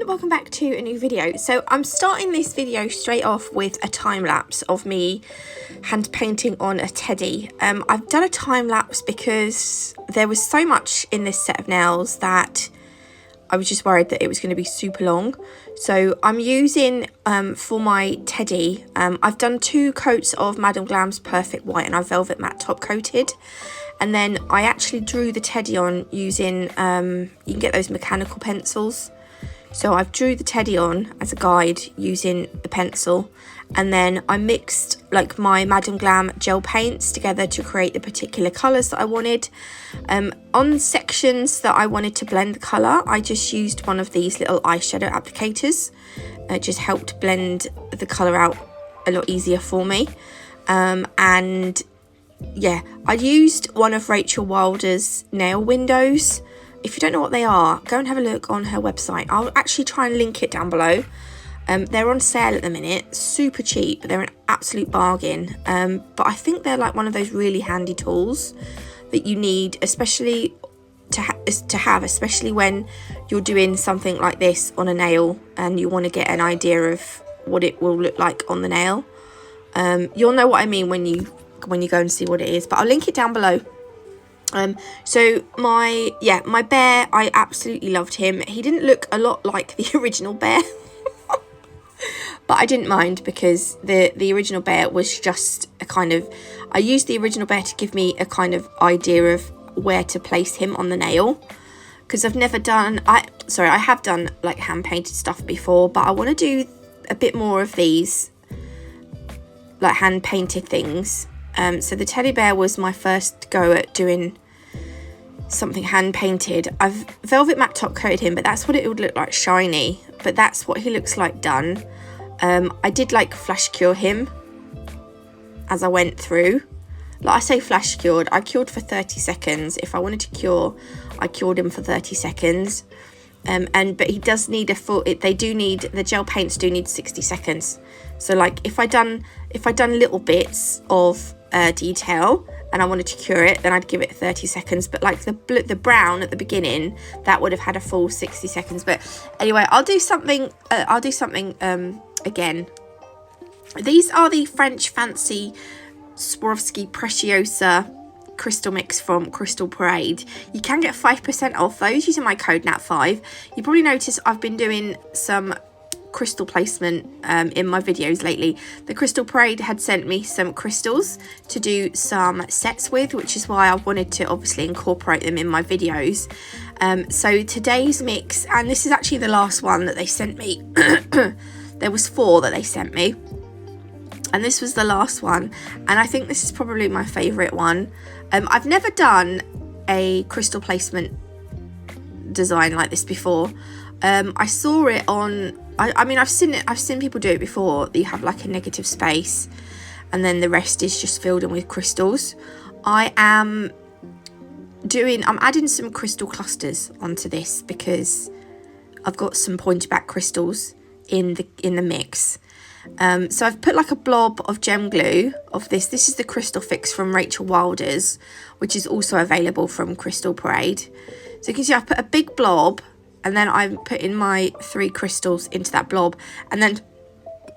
welcome back to a new video. So I'm starting this video straight off with a time lapse of me hand painting on a teddy. I've done a time lapse because there was so much in this set of nails that I was just worried that it was going to be super long. So I'm using for my teddy, I've done 2 coats of Madam Glam's Perfect White and I velvet matte top coated. And then I actually drew the teddy on using, you can get those mechanical pencils. So I've drew the teddy on as a guide using a pencil. And then I mixed like my Madam Glam gel paints together to create the particular colours that I wanted. On sections that I wanted to blend the colour, I just used one of these little eyeshadow applicators. It just helped blend the colour out a lot easier for me. And yeah, I used one of Rachel Wilder's nail windows. If you don't know what they are, go and have a look on her website. I'll actually try and link it down below. They're on sale at the minute, super cheap. They're an absolute bargain. But I think they're like one of those really handy tools that you need, especially to have, especially when you're doing something like this on a nail and you want to get an idea of what it will look like on the nail. You'll know what I mean when you go and see what it is, but I'll link it down below. So my bear, I absolutely loved him. He didn't look a lot like the original bear. But I didn't mind because the original bear was just a kind of, I used the original bear to give me a kind of idea of where to place him on the nail. Because I've never done, I have done like hand painted stuff before, but I want to do a bit more of these like hand painted things. So the teddy bear was my first go at doing something hand painted. I've velvet matte top coated him, but that's what it would look like shiny. But that's what he looks like done. I did like flash cure him as I went through. Like I say flash cured, I cured for 30 seconds. If I wanted to cure, I cured him for 30 seconds. But he does need the gel paints do need 60 seconds. So like if I done little bits of detail and I wanted to cure it, then I'd give it 30 seconds. But like the brown at the beginning, that would have had a full 60 seconds. But anyway, I'll do something again. These are the French Fancy Swarovski Preciosa crystal mix from Crystal Parade. You can get 5% off those using my code NAT5. You probably noticed I've been doing some crystal placement in my videos lately. The Crystal Parade had sent me some crystals to do some sets with, which is why I wanted to obviously incorporate them in my videos. So today's mix, and this is actually the last one that they sent me. There was 4 that they sent me, and this was the last one, and I think this is probably my favourite one. I've never done a crystal placement design like this before. I saw it on, I mean I've seen people do it before. You have like a negative space and then the rest is just filled in with crystals. I'm adding some crystal clusters onto this because I've got some pointy back crystals in the mix. So I've put like a blob of gem glue of this. This is the Crystal Fix from Rachel Wilder's, which is also available from Crystal Parade. So you can see I've put a big blob, and then I'm putting my 3 crystals into that blob, and then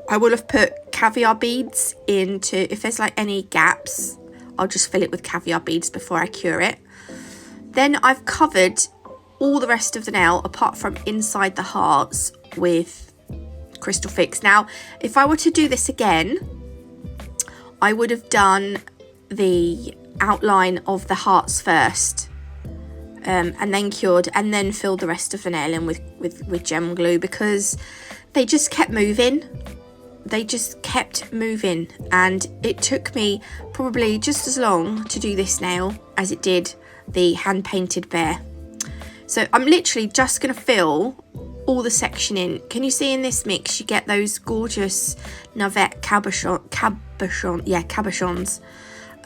I will have put caviar beads into, if there's like any gaps, I'll just fill it with caviar beads before I cure it. Then I've covered all the rest of the nail apart from inside the hearts with Crystal Fix. Now if I were to do this again, I would have done the outline of the hearts first, and then cured, and then filled the rest of the nail in with gem glue, because they just kept moving. And it took me probably just as long to do this nail as it did the hand painted bear. So I'm literally just going to fill all the section in. Can you see in this mix you get those gorgeous Navette cabochons.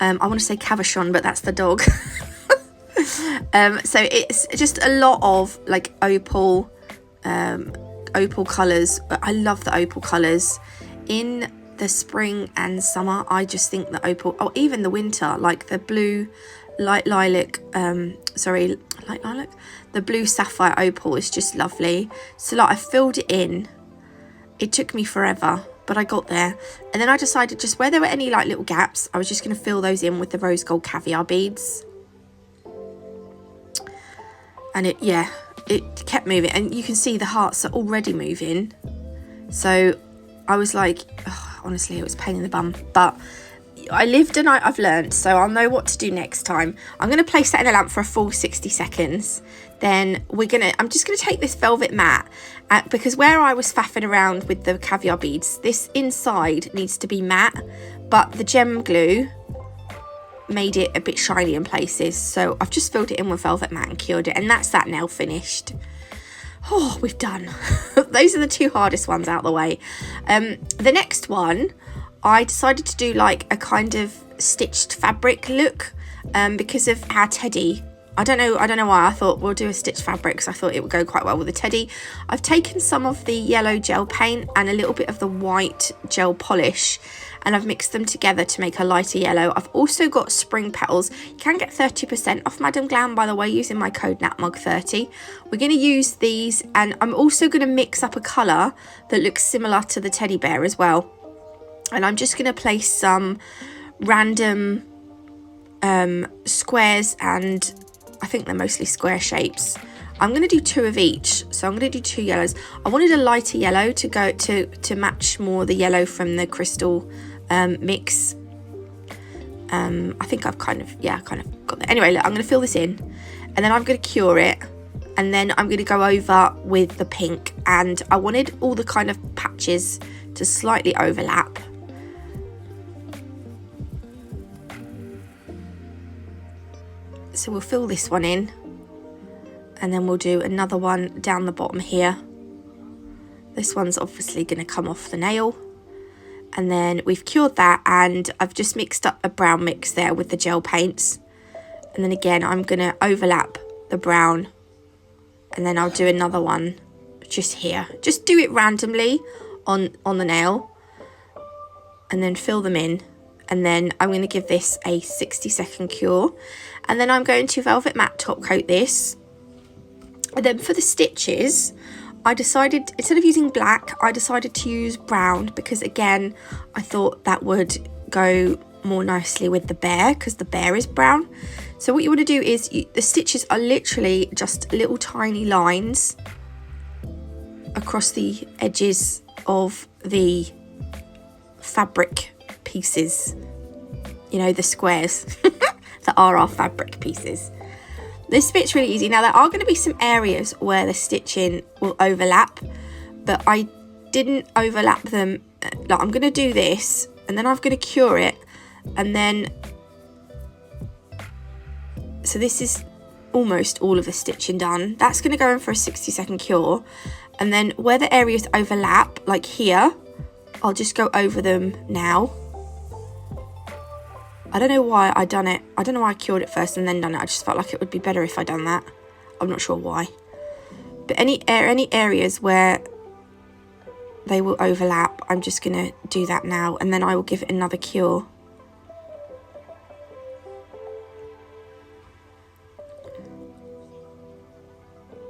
I want to say cabochon, but that's the dog. So it's just a lot of like opal colours. I love the opal colours. In the spring and summer, I just think the opal, or even the winter, like the blue light lilac, sorry, light lilac, the blue sapphire opal is just lovely. So like I filled it in. It took me forever, but I got there. And then I decided just where there were any like little gaps, I was just going to fill those in with the rose gold caviar beads. And it kept moving, and you can see the hearts are already moving. So I was like, oh, honestly, it was a pain in the bum, but I lived and I've learned, so I'll know what to do next time. I'm going to place that in a lamp for a full 60 seconds. Then I'm just going to take this velvet mat, because where I was faffing around with the caviar beads, this inside needs to be matte, but the gem glue made it a bit shiny in places. So I've just filled it in with velvet matte and cured it, and that's that nail finished. Oh, we've done. Those are the two hardest ones out of the way. The next one, I decided to do like a kind of stitched fabric look, because of our teddy. I don't know why I thought we'll do a stitched fabric, because I thought it would go quite well with the teddy. I've taken some of the yellow gel paint and a little bit of the white gel polish, and I've mixed them together to make a lighter yellow. I've also got spring petals. You can get 30% off Madam Glam, by the way, using my code NATMUG30. We're going to use these, and I'm also going to mix up a colour that looks similar to the teddy bear as well. And I'm just going to place some random squares, and I think they're mostly square shapes. I'm going to do 2 of each, so I'm going to do 2 yellows. I wanted a lighter yellow to go to match more the yellow from the crystal mix. I think I've kind of got that. Anyway, look, I'm going to fill this in, and then I'm going to cure it, and then I'm going to go over with the pink, and I wanted all the kind of patches to slightly overlap. So we'll fill this one in, and then we'll do another one down the bottom here. This one's obviously going to come off the nail, and then we've cured that, and I've just mixed up a brown mix there with the gel paints, and then again I'm going to overlap the brown, and then I'll do another one just here. Just do it randomly on the nail, and then fill them in. And then I'm going to give this a 60-second cure, and then I'm going to velvet matte top coat this. And then for the stitches, I decided, instead of using black, I decided to use brown, because again I thought that would go more nicely with the bear, because the bear is brown. So what you want to do is, the stitches are literally just little tiny lines across the edges of the fabric pieces, you know, the squares that are our fabric pieces. This bit's really easy. Now there are going to be some areas where the stitching will overlap, but I didn't overlap them. Like, I'm going to do this, and then I'm going to cure it, and then so this is almost all of the stitching done. That's going to go in for a 60-second cure, and then where the areas overlap, like here, I'll just go over them now. I don't know why I done it. I don't know why I cured it first and then done it. I just felt like it would be better if I done that. I'm not sure why. But any areas where they will overlap, I'm just going to do that now, and then I will give it another cure.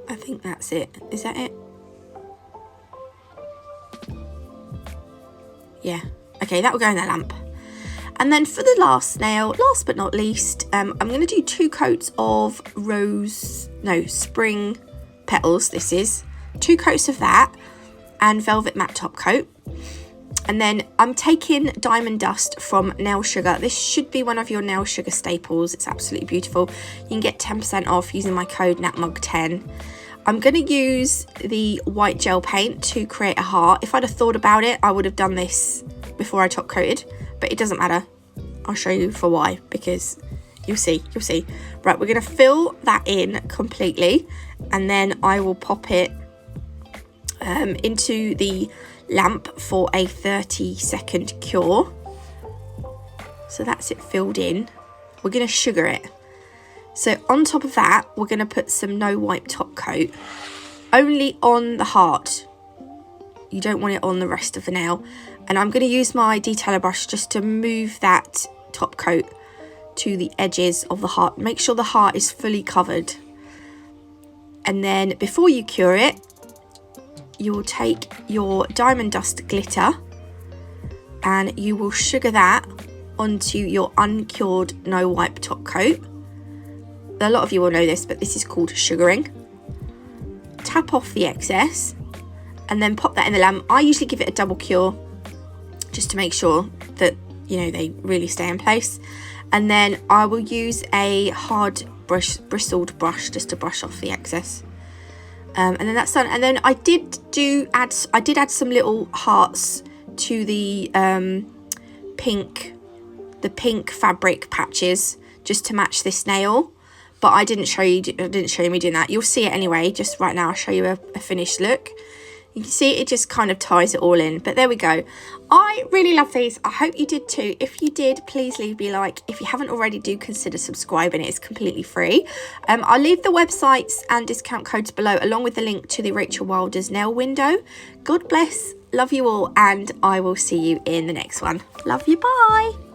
I think that's it. Is that it? Yeah. Okay, that will go in that lamp. And then for the last nail, last but not least, I'm going to do 2 coats of spring petals. This is 2 coats of that, and velvet matte top coat. And then I'm taking Diamond Dust from Nail Sugar. This should be one of your Nail Sugar staples. It's absolutely beautiful. You can get 10% off using my code NATMUG10. I'm going to use the white gel paint to create a heart. If I'd have thought about it, I would have done this before I top coated, but it doesn't matter. I'll show you for why, because you'll see. Right, we're going to fill that in completely, and then I will pop it into the lamp for a 30-second cure. So that's it filled in. We're going to sugar it. So on top of that, we're going to put some no wipe top coat, only on the heart. You don't want it on the rest of the nail. And I'm going to use my detailer brush just to move that top coat to the edges of the heart. Make sure the heart is fully covered. And then before you cure it, you will take your diamond dust glitter and you will sugar that onto your uncured no wipe top coat. A lot of you will know this, but this is called sugaring. Tap off the excess and then pop that in the lamp. I usually give it a double cure just to make sure that, you know, they really stay in place. And then I will use a hard bristled brush just to brush off the excess. And then that's done. And then I did add some little hearts to the pink fabric patches just to match this nail. But I didn't show you me doing that. You'll see it anyway. Just right now, I'll show you a finished look. You can see it just kind of ties it all in. But there we go. I really love these. I hope you did too. If you did, please leave me a like. If you haven't already, do consider subscribing. It's completely free. I'll leave the websites and discount codes below, along with the link to the Rachel Wilder's nail window. God bless. Love you all. And I will see you in the next one. Love you. Bye.